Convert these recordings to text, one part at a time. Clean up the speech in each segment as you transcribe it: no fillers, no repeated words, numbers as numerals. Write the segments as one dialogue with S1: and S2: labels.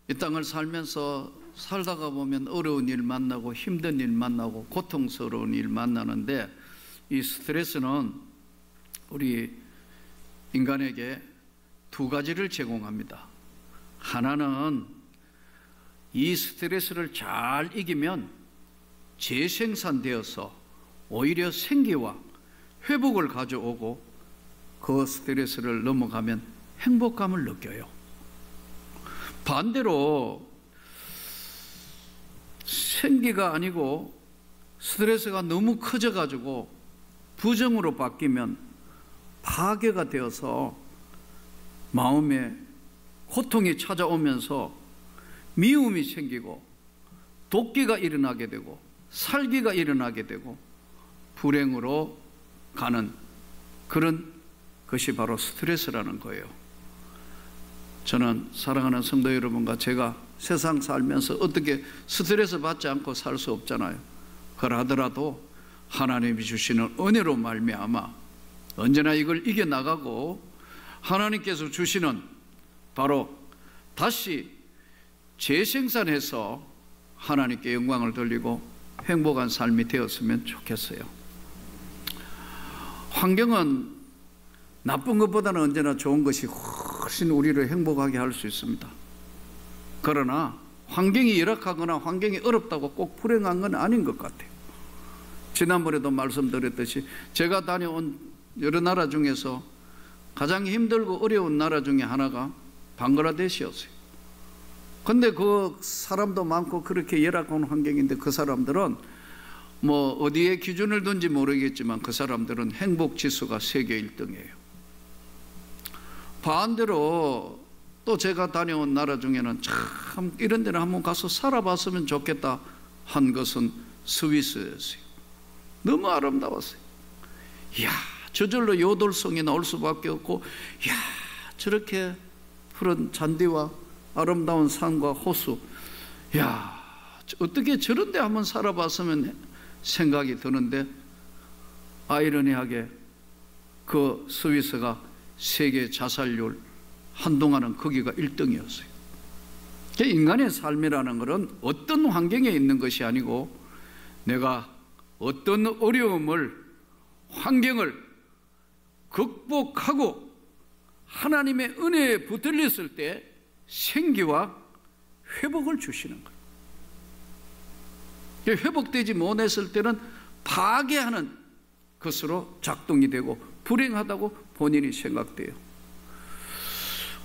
S1: 이 땅을 살면서 살다가 보면 어려운 일 만나고 힘든 일 만나고 고통스러운 일 만나는데, 이 스트레스는 우리 인간에게 두 가지를 제공합니다. 하나는 이 스트레스를 잘 이기면 재생산되어서 오히려 생기와 회복을 가져오고, 그 스트레스를 넘어가면 행복감을 느껴요. 반대로 생기가 아니고 스트레스가 너무 커져가지고 부정으로 바뀌면 파괴가 되어서 마음에 고통이 찾아오면서 미움이 생기고 도끼가 일어나게 되고 살기가 일어나게 되고 불행으로 가는 그런 것이 바로 스트레스라는 거예요. 저는 사랑하는 성도 여러분과 제가 세상 살면서 어떻게 스트레스 받지 않고 살 수 없잖아요. 그러하더라도 하나님이 주시는 은혜로 말미암아 언제나 이걸 이겨나가고, 하나님께서 주시는 바로 다시 재생산해서 하나님께 영광을 돌리고 행복한 삶이 되었으면 좋겠어요. 환경은 나쁜 것보다는 언제나 좋은 것이 훨씬 우리를 행복하게 할 수 있습니다. 그러나 환경이 열악하거나 환경이 어렵다고 꼭 불행한 건 아닌 것 같아요. 지난번에도 말씀드렸듯이 제가 다녀온 여러 나라 중에서 가장 힘들고 어려운 나라 중에 하나가 방글라데시였어요. 근데 그 사람도 많고 그렇게 열악한 환경인데, 그 사람들은 뭐 어디에 기준을 둔지 모르겠지만 그 사람들은 행복 지수가 세계 1등이에요. 반대로 또 제가 다녀온 나라 중에는 참 이런 데는 한번 가서 살아봤으면 좋겠다 한 것은 스위스였어요. 너무 아름다웠어요. 이야, 저절로 요돌성이 나올 수밖에 없고, 이야, 저렇게 푸른 잔디와 아름다운 산과 호수, 이야, 어떻게 저런 데 한번 살아봤으면 생각이 드는데, 아이러니하게 그 스위스가 세계 자살률 한동안은 거기가 1등이었어요. 인간의 삶이라는 것은 어떤 환경에 있는 것이 아니고, 내가 어떤 어려움을, 환경을 극복하고 하나님의 은혜에 붙들렸을 때 생기와 회복을 주시는 거예요. 회복되지 못했을 때는 파괴하는 것으로 작동이 되고 불행하다고 본인이 생각돼요.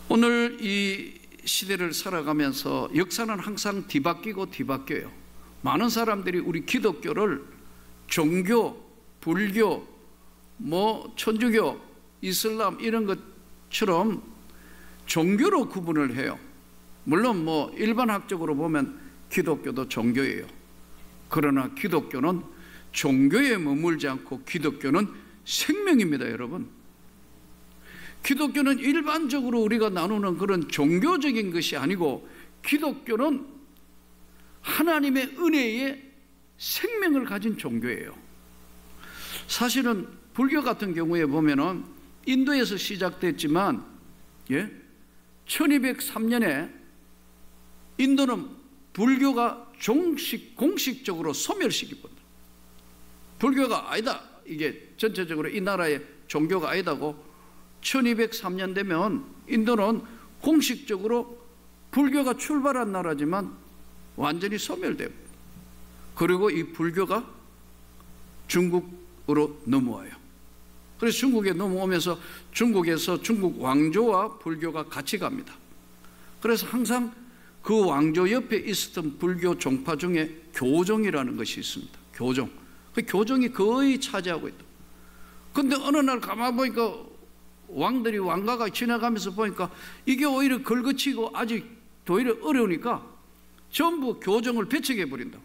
S1: 오늘 이 시대를 살아가면서 역사는 항상 뒤바뀌고 뒤바뀌어요. 많은 사람들이 우리 기독교를 종교, 불교, 뭐 천주교, 이슬람 이런 것처럼 종교로 구분을 해요. 물론 뭐 일반학적으로 보면 기독교도 종교예요. 그러나 기독교는 종교에 머물지 않고 기독교는 생명입니다, 여러분. 기독교는 일반적으로 우리가 나누는 그런 종교적인 것이 아니고, 기독교는 하나님의 은혜에 생명을 가진 종교예요. 사실은 불교 같은 경우에 보면은 인도에서 시작됐지만 1203년에 인도는 불교가 공식적으로 소멸시키거든요. 불교가 아니다, 이게 전체적으로 이 나라의 종교가 아니다고 1203년 되면 인도는 공식적으로 불교가 출발한 나라지만 완전히 소멸돼요. 그리고 이 불교가 중국으로 넘어와요. 그래서 중국에 넘어오면서 중국에서 중국 왕조와 불교가 같이 갑니다. 그래서 항상 그 왕조 옆에 있었던 불교 종파 중에 교종이라는 것이 있습니다. 교종. 그 교종이 거의 차지하고 있다. 근데 어느 날 가만 보니까 왕들이 왕가가 지나가면서 보니까 이게 오히려 걸거치고 아직 오히려 어려우니까 전부 교종을 배척해 버린다.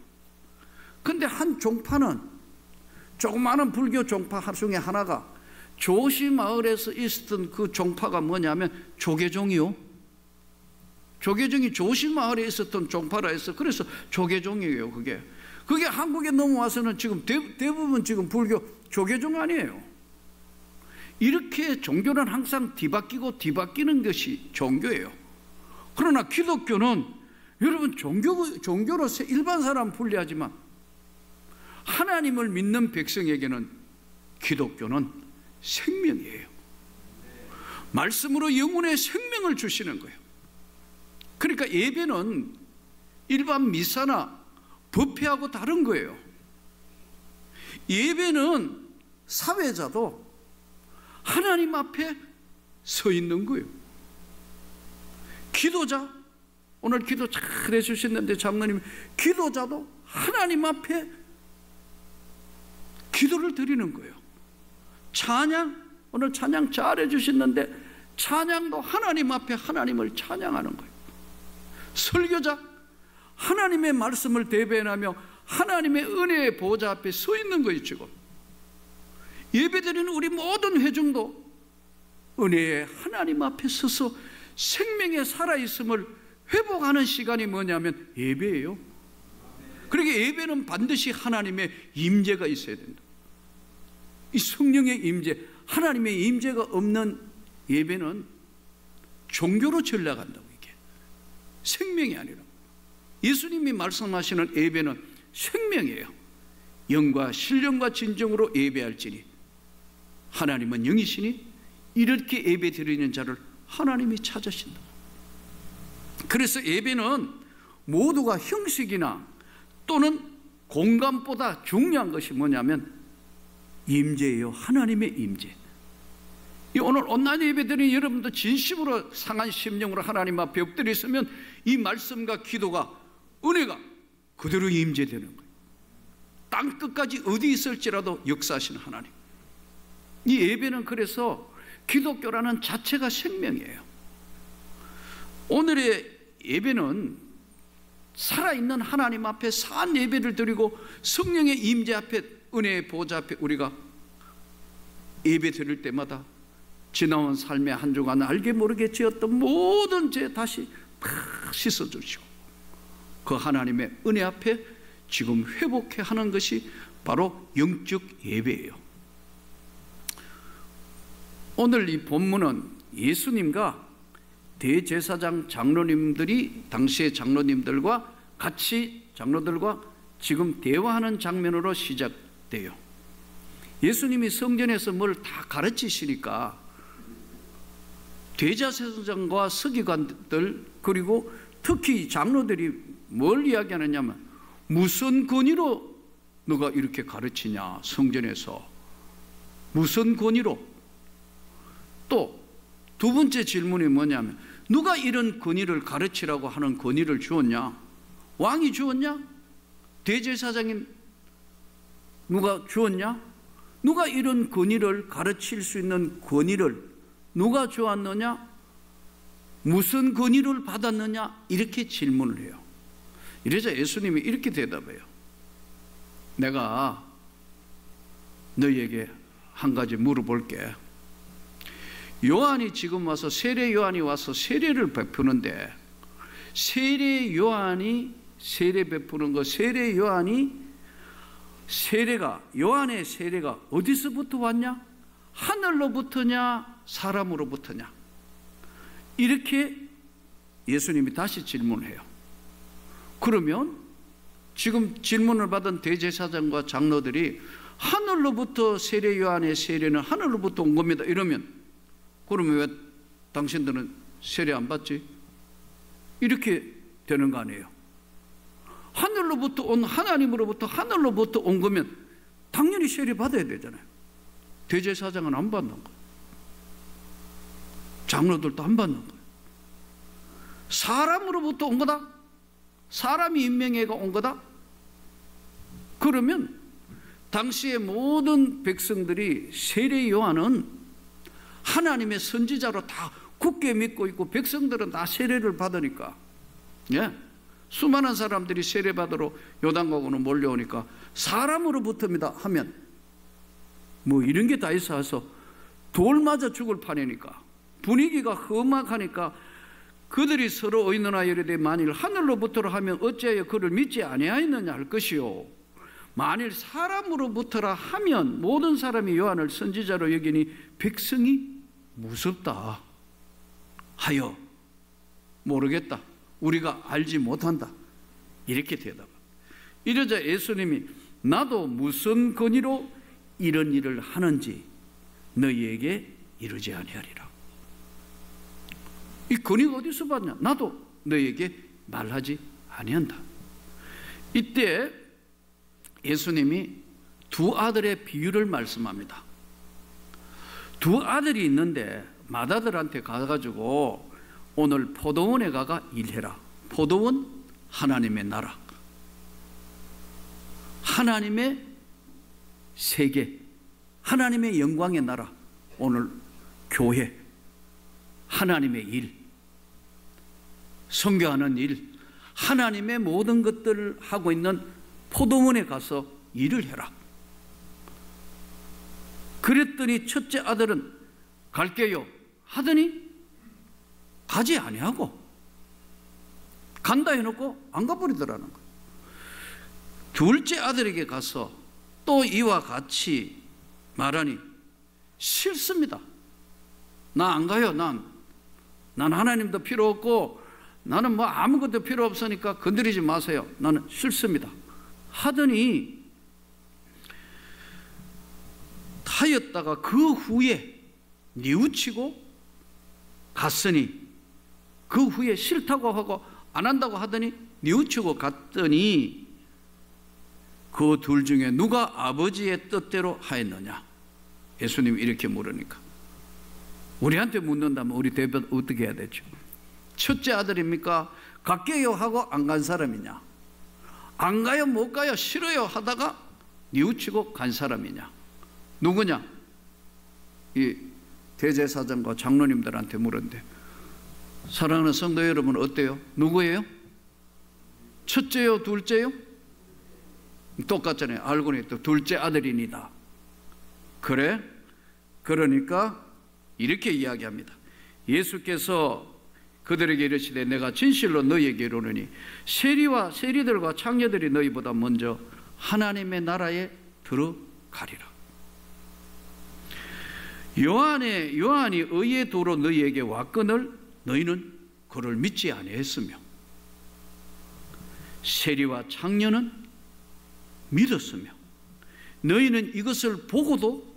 S1: 근데 한 종파는, 조그마한 불교 종파 중에 하나가 조시 마을에서 있었던 그 종파가 뭐냐면 조계종이요. 조계종이 조시 마을에 있었던 종파라 해서 그래서 조계종이에요. 그게 한국에 넘어와서는 지금 대부분 지금 불교 조계종 아니에요. 이렇게 종교는 항상 뒤바뀌고 뒤바뀌는 것이 종교예요. 그러나 기독교는 여러분, 종교로서 일반 사람은 불리하지만 하나님을 믿는 백성에게는 기독교는 생명이에요. 말씀으로 영혼의 생명을 주시는 거예요. 그러니까 예배는 일반 미사나 법회하고 다른 거예요. 예배는 사회자도 하나님 앞에 서 있는 거예요. 기도자, 오늘 기도 잘 해주셨는데 장로님, 기도자도 하나님 앞에 기도를 드리는 거예요. 찬양, 오늘 찬양 잘 해주셨는데 찬양도 하나님 앞에 하나님을 찬양하는 거예요. 설교자, 하나님의 말씀을 대변하며 하나님의 은혜의 보좌 앞에 서 있는 거예요. 지금 예배드리는 우리 모든 회중도 은혜의 하나님 앞에 서서 생명의 살아있음을 회복하는 시간이 뭐냐면 예배예요. 그러니까 예배는 반드시 하나님의 임재가 있어야 된다. 이 성령의 임재, 하나님의 임재가 없는 예배는 종교로 전락한다고. 이게 생명이 아니라 예수님이 말씀하시는 예배는 생명이에요. 영과 신령과 진정으로 예배할지니 하나님은 영이시니 이렇게 예배 드리는 자를 하나님이 찾으신다. 그래서 예배는 모두가 형식이나 또는 공간보다 중요한 것이 뭐냐면 임재예요. 하나님의 임재. 오늘 온라인 예배드리는 여러분도 진심으로 상한 심령으로 하나님 앞에 엎드려 있으면 이 말씀과 기도가, 은혜가 그대로 임재되는 거예요. 땅 끝까지 어디 있을지라도 역사하시는 하나님. 이 예배는 그래서 기독교라는 자체가 생명이에요. 오늘의 예배는 살아있는 하나님 앞에 산 예배를 드리고 성령의 임재 앞에, 은혜의 보좌 앞에 우리가 예배 드릴 때마다 지나온 삶의 한 주간 알게 모르게 지었던 모든 죄 다시 팍 씻어주시고 그 하나님의 은혜 앞에 지금 회복해 하는 것이 바로 영적 예배예요. 오늘 이 본문은 예수님과 대제사장 장로님들이 당시의 장로님들과 같이 장로들과 지금 대화하는 장면으로 시작돼요. 예수님이 성전에서 뭘 다 가르치시니까 대제사장과 서기관들 그리고 특히 장로들이 뭘 이야기하느냐면 무슨 권위로 너가 이렇게 가르치냐, 성전에서 무슨 권위로. 또 두 번째 질문이 뭐냐면 누가 이런 권위를 가르치라고 하는 권위를 주었냐? 왕이 주었냐? 대제사장인 누가 주었냐? 누가 이런 권위를 가르칠 수 있는 권위를 누가 주었느냐? 무슨 권위를 받았느냐? 이렇게 질문을 해요. 이래서 예수님이 이렇게 대답해요. 내가 너희에게 한 가지 물어볼게. 요한이 지금 와서, 세례 요한이 와서 세례를 베푸는데 세례 요한이 세례 베푸는 거, 세례 요한이 요한의 세례가 어디서부터 왔냐? 하늘로부터냐? 사람으로부터냐? 이렇게 예수님이 다시 질문해요. 그러면 지금 질문을 받은 대제사장과 장로들이 하늘로부터 세례 요한의 세례는 하늘로부터 온 겁니다 이러면, 그러면 왜 당신들은 세례 안 받지? 이렇게 되는 거 아니에요. 하늘로부터 온, 하나님으로부터 하늘로부터 온 거면 당연히 세례 받아야 되잖아요. 대제사장은 안 받는 거예요. 장로들도 안 받는 거예요. 사람으로부터 온 거다? 사람이 임명해가 온 거다? 그러면 당시의 모든 백성들이 세례 요한은 하나님의 선지자로 다 굳게 믿고 있고 백성들은 다 세례를 받으니까, 예? 수많은 사람들이 세례 받으러 요단강으로 몰려오니까 사람으로부터입니다 하면 뭐 이런 게 다 있어서 돌 맞아 죽을 판이니까 분위기가 험악하니까 그들이 서로 의논하여 이르되 만일 하늘로부터라 하면 어찌하여 그를 믿지 아니하였느냐 할 것이요, 만일 사람으로부터라 하면 모든 사람이 요한을 선지자로 여기니 백성이 무섭다 하여 모르겠다. 우리가 알지 못한다. 이렇게 대답합니다. 이러자 예수님이 나도 무슨 권위로 이런 일을 하는지 너희에게 이르지 아니하리라. 이 권위가 어디서 받냐? 나도 너희에게 말하지 아니한다. 이때 예수님이 두 아들의 비유를 말씀합니다. 두 아들이 있는데 맏아들한테 가가지고 오늘 포도원에 가가 일해라. 포도원 하나님의 나라, 하나님의 세계, 하나님의 영광의 나라, 오늘 교회, 하나님의 일, 선교하는 일, 하나님의 모든 것들을 하고 있는 포도원에 가서 일을 해라. 그랬더니 첫째 아들은 갈게요 하더니 가지 아니하고 간다 해놓고 안 가버리더라는 거예요. 둘째 아들에게 가서 또 이와 같이 말하니 싫습니다. 나 안 가요. 난 하나님도 필요 없고 나는 뭐 아무것도 필요 없으니까 건드리지 마세요. 나는 싫습니다. 하더니 하였다가 그 후에 뉘우치고 갔으니, 그 후에 싫다고 하고 안 한다고 하더니 뉘우치고 갔더니 그 둘 중에 누가 아버지의 뜻대로 하였느냐? 예수님이 이렇게 물으니까 우리한테 묻는다면 우리 대변 어떻게 해야 되죠? 첫째 아들입니까? 갈게요 하고 안 간 사람이냐? 안 가요 못 가요 싫어요 하다가 뉘우치고 간 사람이냐? 누구냐? 이 대제사장과 장로님들한테 물었는데 사랑하는 성도 여러분 어때요? 누구예요? 첫째요? 둘째요? 똑같잖아요. 알고는 또 둘째 아들이니다. 그래? 그러니까 이렇게 이야기합니다. 예수께서 그들에게 이르시되 내가 진실로 너희에게 이르노니 세리와 세리들과 창녀들이 너희보다 먼저 하나님의 나라에 들어가리라. 요한이 의의 도로 너희에게 왔거늘 너희는 그를 믿지 아니했으며 세리와 창녀는 믿었으며 너희는 이것을 보고도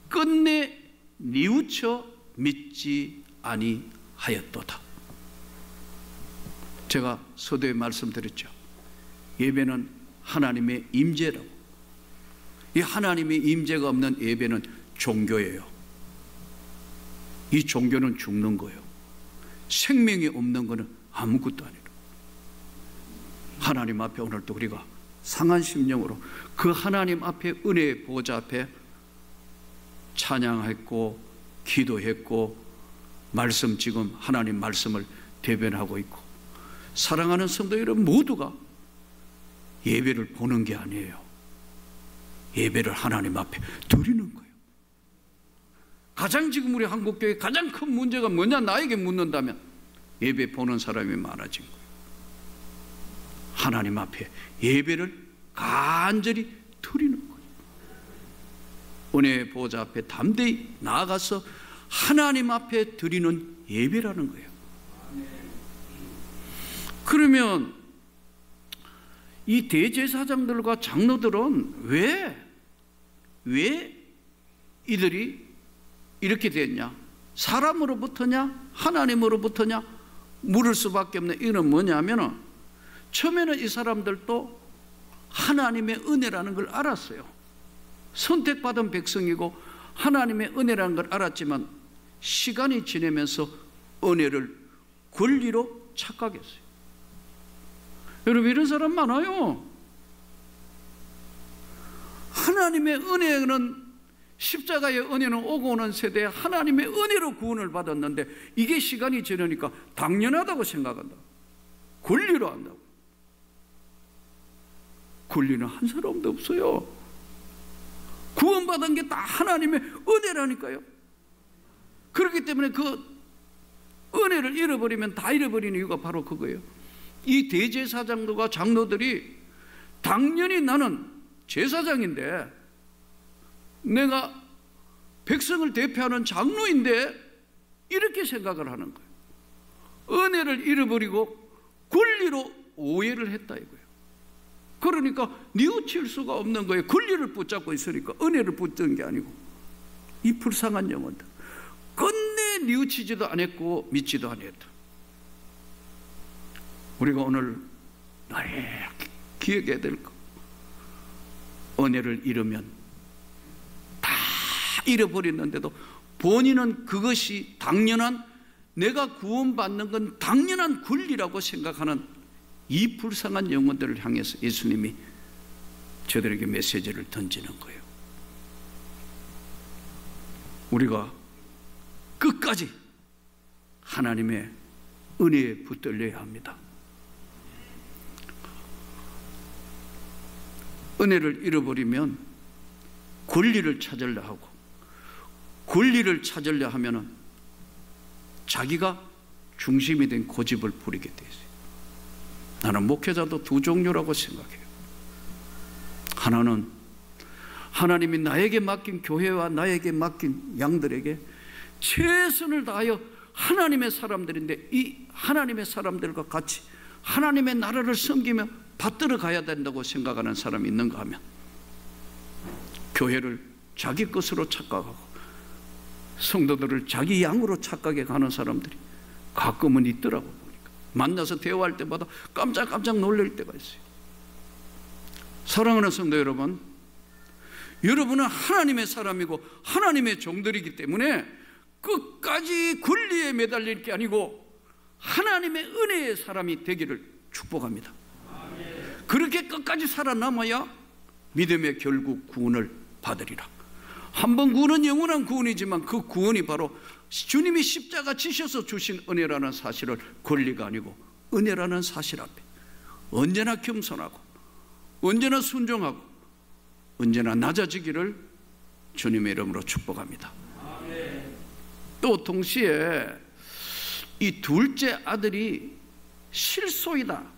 S1: 끝내 뉘우쳐 믿지 아니하였도다. 제가 서두에 말씀드렸죠. 예배는 하나님의 임재라고. 이 하나님의 임재가 없는 예배는 종교예요. 이 종교는 죽는 거예요. 생명이 없는 거는 아무것도 아니라 하나님 앞에 오늘도 우리가 상한 심령으로 그 하나님 앞에 은혜의 보좌 앞에 찬양했고 기도했고 말씀 지금 하나님 말씀을 대변하고 있고 사랑하는 성도 여러분 모두가 예배를 보는 게 아니에요. 예배를 하나님 앞에 드리는 거예요. 가장 지금 우리 한국교회 가장 큰 문제가 뭐냐 나에게 묻는다면 예배 보는 사람이 많아진 거예요. 하나님 앞에 예배를 간절히 드리는 거예요. 은혜의 보좌 앞에 담대히 나아가서 하나님 앞에 드리는 예배라는 거예요. 그러면 이 대제사장들과 장로들은 왜 이들이 이렇게 됐냐? 사람으로부터냐? 하나님으로부터냐? 물을 수밖에 없는 이유는 뭐냐면 처음에는 이 사람들도 하나님의 은혜라는 걸 알았어요. 선택받은 백성이고 하나님의 은혜라는 걸 알았지만 시간이 지나면서 은혜를 권리로 착각했어요. 여러분 이런 사람 많아요. 하나님의 은혜는 십자가의 은혜는 오고 오는 세대에 하나님의 은혜로 구원을 받았는데 이게 시간이 지나니까 당연하다고 생각한다. 권리로 한다고. 권리는 한 사람도 없어요. 구원받은 게 다 하나님의 은혜라니까요. 그렇기 때문에 그 은혜를 잃어버리면 다 잃어버리는 이유가 바로 그거예요. 이 대제사장들과 장로들이 당연히 나는 제사장인데 내가 백성을 대표하는 장로인데 이렇게 생각을 하는 거예요. 은혜를 잃어버리고 권리로 오해를 했다 이거예요. 그러니까 뉘우칠 수가 없는 거예요. 권리를 붙잡고 있으니까. 은혜를 붙든 게 아니고. 이 불쌍한 영혼들 끝내 뉘우치지도 않았고 믿지도 않았다. 우리가 오늘 기억해야 될 것, 은혜를 잃으면 다 잃어버렸는데도 본인은 그것이 당연한, 내가 구원받는 건 당연한 권리라고 생각하는 이 불쌍한 영혼들을 향해서 예수님이 저들에게 메시지를 던지는 거예요. 우리가 끝까지 하나님의 은혜에 붙들려야 합니다. 은혜를 잃어버리면 권리를 찾으려 하고, 권리를 찾으려 하면은 자기가 중심이 된 고집을 부리게 돼 있어요. 나는 목회자도 두 종류라고 생각해요. 하나는 하나님이 나에게 맡긴 교회와 나에게 맡긴 양들에게 최선을 다하여 하나님의 사람들인데, 이 하나님의 사람들과 같이 하나님의 나라를 섬기며 받들어 가야 된다고 생각하는 사람이 있는가 하면, 교회를 자기 것으로 착각하고 성도들을 자기 양으로 착각해 가는 사람들이 가끔은 있더라고. 보니까 만나서 대화할 때마다 깜짝깜짝 놀랄 때가 있어요. 사랑하는 성도 여러분, 여러분은 하나님의 사람이고 하나님의 종들이기 때문에 끝까지 권리에 매달릴 게 아니고 하나님의 은혜의 사람이 되기를 축복합니다. 그렇게 끝까지 살아남아야 믿음의 결국 구원을 받으리라. 한번 구원은 영원한 구원이지만 그 구원이 바로 주님이 십자가 지셔서 주신 은혜라는 사실을, 권리가 아니고 은혜라는 사실 앞에 언제나 겸손하고 언제나 순종하고 언제나 낮아지기를 주님의 이름으로 축복합니다. 또 동시에 이 둘째 아들이 실소이다.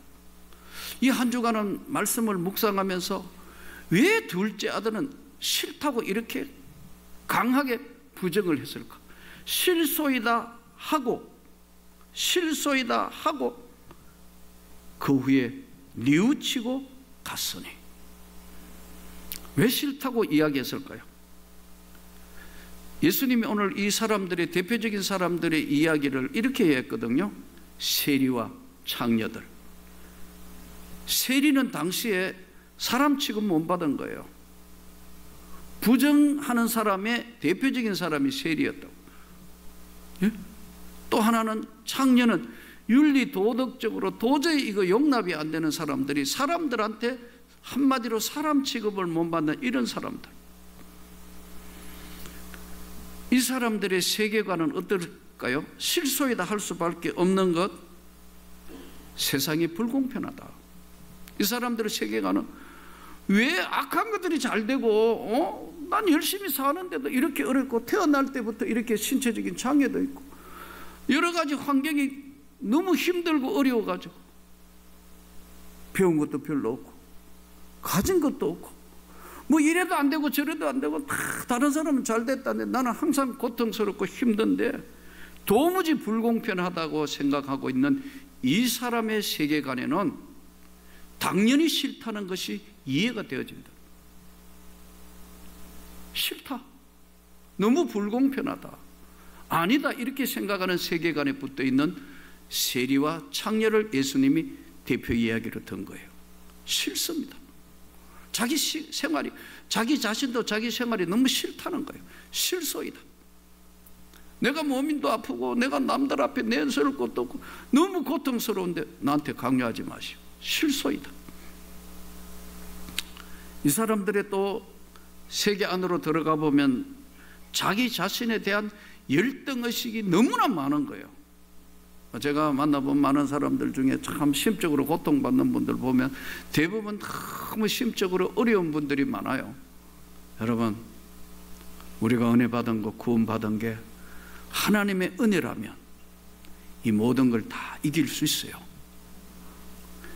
S1: 이 한 주간은 말씀을 묵상하면서 왜 둘째 아들은 싫다고 이렇게 강하게 부정을 했을까? 실소이다 하고 그 후에 뉘우치고 갔으니. 왜 싫다고 이야기했을까요? 예수님이 오늘 이 사람들의 대표적인 사람들의 이야기를 이렇게 했거든요. 세리와 창녀들. 세리는 당시에 사람 취급 못 받은 거예요. 부정하는 사람의 대표적인 사람이 세리였다고. 예? 또 하나는 창녀는 윤리 도덕적으로 도저히 이거 용납이 안 되는 사람들이, 사람들한테 한마디로 사람 취급을 못 받는 이런 사람들. 이 사람들의 세계관은 어떨까요? 실소이다 할 수밖에 없는 것, 세상이 불공평하다. 이 사람들의 세계관은 왜 악한 것들이 잘 되고 난 열심히 사는데도 이렇게 어렵고, 태어날 때부터 이렇게 신체적인 장애도 있고 여러 가지 환경이 너무 힘들고 어려워가지고 배운 것도 별로 없고 가진 것도 없고 뭐 이래도 안 되고 저래도 안 되고 다 다른 사람은 잘 됐다는데 나는 항상 고통스럽고 힘든데 도무지 불공평하다고 생각하고 있는 이 사람의 세계관에는 당연히 싫다는 것이 이해가 되어진다. 싫다. 너무 불공평하다. 아니다. 이렇게 생각하는 세계관에 붙어 있는 세리와 창녀를 예수님이 대표 이야기로 든 거예요. 싫습니다. 자기 생활이, 자기 자신도 자기 생활이 너무 싫다는 거예요. 실소이다. 내가 몸도 아프고 내가 남들 앞에 내세울 것도 없고 너무 고통스러운데 나한테 강요하지 마시오. 실소이다. 이 사람들의 또 세계 안으로 들어가 보면 자기 자신에 대한 열등의식이 너무나 많은 거예요. 제가 만나본 많은 사람들 중에 참 심적으로 고통받는 분들 보면 대부분 너무 심적으로 어려운 분들이 많아요. 여러분, 우리가 은혜 받은 것, 구원 받은 게 하나님의 은혜라면 이 모든 걸 다 이길 수 있어요.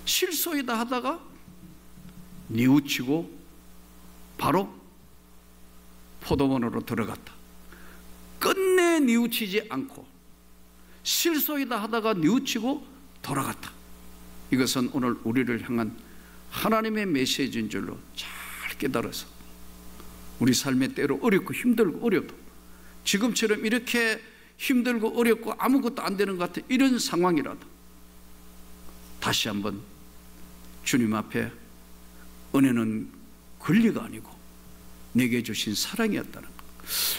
S1: 실소이다 하다가 뉘우치고 바로 포도원으로 들어갔다. 끝내 뉘우치지 않고 실소이다 하다가 뉘우치고 돌아갔다. 이것은 오늘 우리를 향한 하나님의 메시지인 줄로 잘 깨달아서 우리 삶의 때로 어렵고 힘들고 어려도 지금처럼 이렇게 힘들고 어렵고 아무것도 안 되는 것 같은 이런 상황이라도 다시 한번 주님 앞에 은혜는 권리가 아니고 내게 주신 사랑이었다는 것.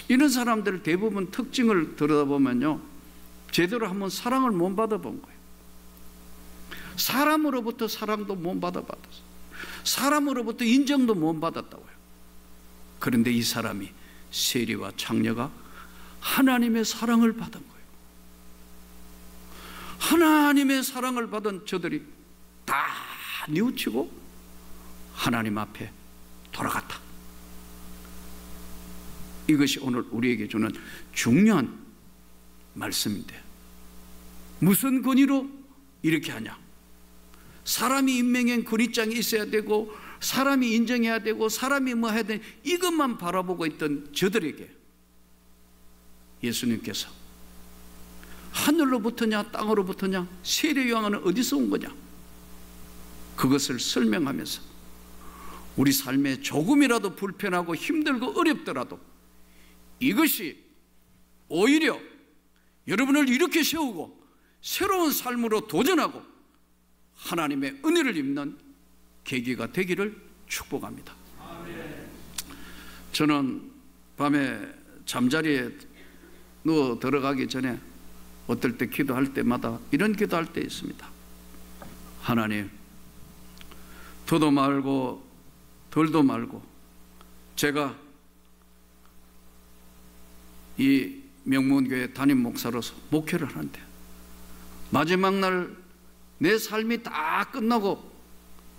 S1: 이런 사람들 대부분 특징을 들여다보면요, 제대로 한번 사랑을 못 받아본 거예요. 사람으로부터 사랑도 못 받아봤어요. 사람으로부터 인정도 못 받았다고요. 그런데 이 사람이 세리와 창녀가 하나님의 사랑을 받은 거예요. 하나님의 사랑을 받은 저들이 다 뉘우치고 하나님 앞에 돌아갔다. 이것이 오늘 우리에게 주는 중요한 말씀인데, 무슨 권위로 이렇게 하냐? 사람이 임명한 권위장이 있어야 되고 사람이 인정해야 되고 사람이 뭐 해야 되는 이것만 바라보고 있던 저들에게 예수님께서 하늘로부터냐 땅으로부터냐 세례요한은 어디서 온 거냐, 그것을 설명하면서 우리 삶에 조금이라도 불편하고 힘들고 어렵더라도 이것이 오히려 여러분을 이렇게 세우고 새로운 삶으로 도전하고 하나님의 은혜를 입는 계기가 되기를 축복합니다. 저는 밤에 잠자리에 누워 들어가기 전에 어떨 때 기도할 때마다 이런 기도할 때 있습니다. 하나님, 더도 말고 덜도 말고 제가 이 명문교회 담임 목사로서 목회를 하는데 마지막 날 내 삶이 다 끝나고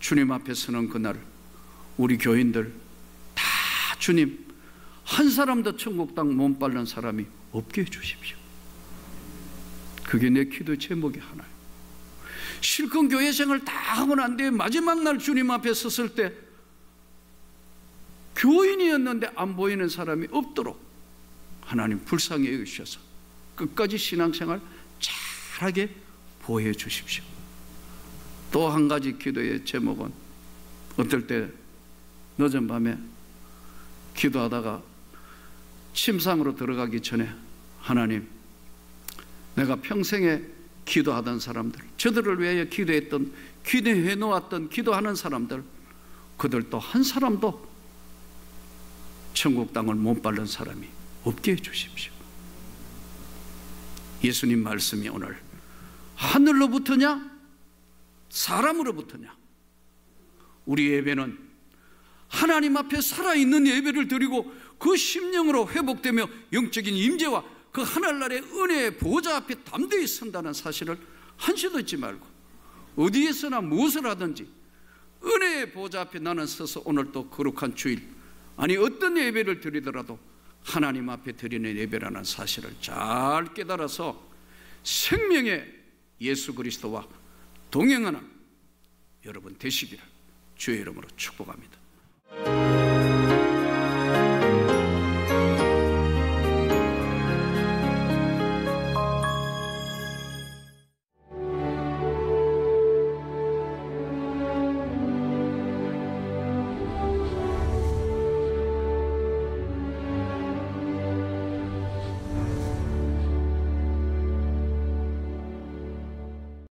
S1: 주님 앞에 서는 그날 우리 교인들 다 주님 한 사람도 천국 땅 몸빨는 사람이 없게 해주십시오. 그게 내 기도 제목이 하나예요. 실컷 교회 생활 다 하고 난 뒤에 마지막 날 주님 앞에 섰을 때 교인이었는데 안 보이는 사람이 없도록 하나님 불쌍히 여기셔서 끝까지 신앙생활 잘하게 보호해 주십시오. 또 한 가지 기도의 제목은 어떨 때 늦은 밤에 기도하다가 침상으로 들어가기 전에 하나님, 내가 평생에 기도하던 사람들, 저들을 위하여 기도했던, 기도해 놓았던 기도하는 사람들, 그들도 한 사람도 천국 땅을 못 밟는 사람이 없게 해주십시오. 예수님 말씀이 오늘 하늘로부터냐 사람으로부터냐, 우리 예배는 하나님 앞에 살아있는 예배를 드리고 그 심령으로 회복되며 영적인 임재와 그 하늘나라의 은혜의 보좌 앞에 담대히 선다는 사실을 한시도 잊지 말고 어디에서나 무엇을 하든지 은혜의 보좌 앞에 나는 서서 오늘 또 거룩한 주일, 아니 어떤 예배를 드리더라도 하나님 앞에 드리는 예배라는 사실을 잘 깨달아서 생명의 예수 그리스도와 동행하는 여러분 되시기를 주의 이름으로 축복합니다.